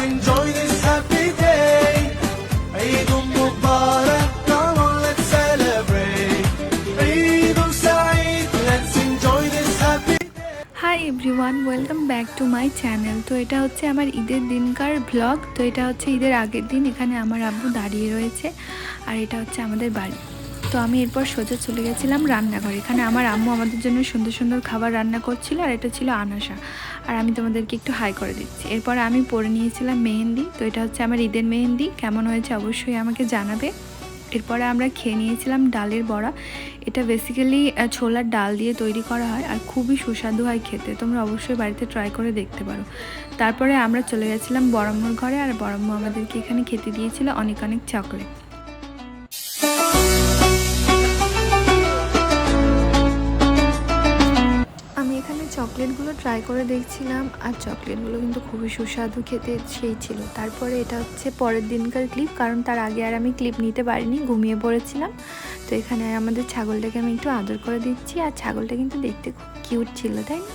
enjoy this happy day. Eid Mubarak, come on, let's celebrate. Eid Saeed, let's enjoy this happy day. Hi everyone, welcome back to my channel. তো এটা হচ্ছে আমার ঈদের দিনকার blog. তো এটা হচ্ছে ঈদের আগের দিন। এখানে আমার আব্বু দাঁড়িয়ে রয়েছে আর এটা হচ্ছে আমাদের বাড়ি। তো আমি এরপর সোজা চলে গেছিলাম রান্নাঘরে। এখানে আমার আম্মু আমাদের জন্য সুন্দর সুন্দর খাবার রান্না করছিল আর এটা ছিল আনাসা। আর আমি তোমাদেরকে একটু হাই করে দিচ্ছি। এরপর আমি পরে নিয়েছিলাম মেহেন্দি। তো এটা হচ্ছে আমার ঈদের মেহেন্দি। কেমন হয়েছে অবশ্যই আমাকে জানাবে। এরপরে আমরা খেয়ে নিয়েছিলাম ডালের বড়া। এটা বেসিক্যালি ছোলার ডাল দিয়ে তৈরি করা হয় আর খুবই সুস্বাদু হয় খেতে। তোমরা অবশ্যই বাড়িতে ট্রাই করে দেখতে পারো। তারপরে আমরা চলে গেছিলাম বড়াম্মুর ঘরে আর বড়াম্মু আমাদেরকে এখানে খেতে দিয়েছিল অনেক অনেক চকলেট। আমি এখানে চকলেটগুলো ট্রাই করে দেখছিলাম আর চকলেটগুলো কিন্তু খুবই সুস্বাদু খেতে সেই ছিল। তারপরে এটা হচ্ছে পরের দিনকার ক্লিপ, কারণ তার আগে আর আমি ক্লিপ নিতে পারিনি, ঘুমিয়ে পড়েছিলাম। তো এখানে আমাদের ছাগলটাকে আমি একটু আদর করে দিচ্ছি আর ছাগলটা কিন্তু দেখতে খুব কিউট ছিল, তাই না?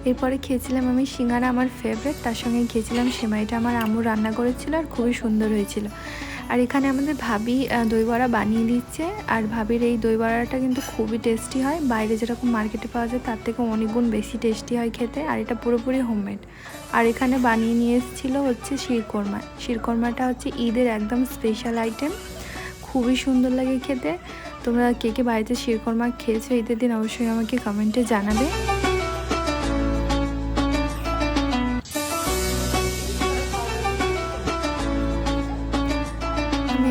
এরপরে খেয়েছিলাম আমি সিঙ্গারা, আমার ফেভারিট। তার সঙ্গে খেয়েছিলাম সেমাইটা আমার আম্মু রান্না করেছিল আর খুবই সুন্দর হয়েছিল। আর এখানে আমাদের ভাবি দই বড়া বানিয়ে দিচ্ছে আর ভাবির এই দই বড়াটা কিন্তু খুবই টেস্টি হয়। বাইরে যেরকম মার্কেটে পাওয়া যায় তার থেকে অনেক গুণ বেশি টেস্টি হয় খেতে। আর এটা পুরোপুরি হোমমেড। আর এখানে বানিয়ে নিয়ে এসেছিলো হচ্ছে শিরকোরমা। শিরকোরমাটা হচ্ছে ঈদের একদম স্পেশাল আইটেম, খুবই সুন্দর লাগে খেতে। তোমরা কে কে বাড়িতে শিরকোরমা খেয়েছো ঈদের দিন অবশ্যই আমাকে কমেন্টে জানাবে।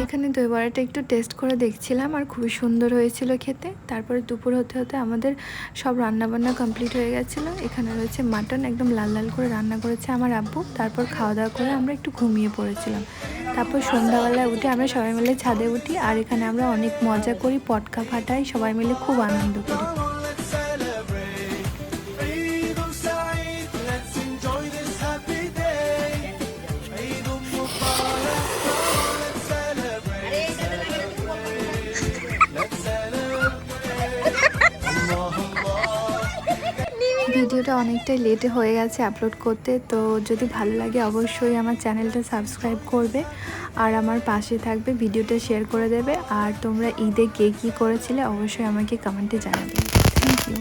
এখানে দই বড়াটা একটু টেস্ট করে দেখছিলাম আর খুবই সুন্দর হয়েছিল খেতে। তারপরে দুপুর হতে হতে আমাদের সব রান্নাবান্না কমপ্লিট হয়ে গেছিলো। এখানে রয়েছে মাটন, একদম লাল লাল করে রান্না করেছে আমার আব্বু। তারপর খাওয়া দাওয়া করে আমরা একটু ঘুমিয়ে পড়েছিলাম। তারপর সন্ধ্যাবেলায় উঠে আমরা সবাই মিলে ছাদে উঠি আর এখানে আমরা অনেক মজা করি, পটকা ফাটাই, সবাই মিলে খুব আনন্দ করি। ভিডিওটা অনেকটাই লেটে হয়ে গেছে আপলোড করতে। তো যদি ভালো লাগে অবশ্যই আমার চ্যানেলটা সাবস্ক্রাইব করবে আর আমার পাশে থাকবে, ভিডিওটা শেয়ার করে দেবে। আর তোমরা ঈদে কে কী করেছিলে অবশ্যই আমাকে কমেন্টে জানাবে। Thank you.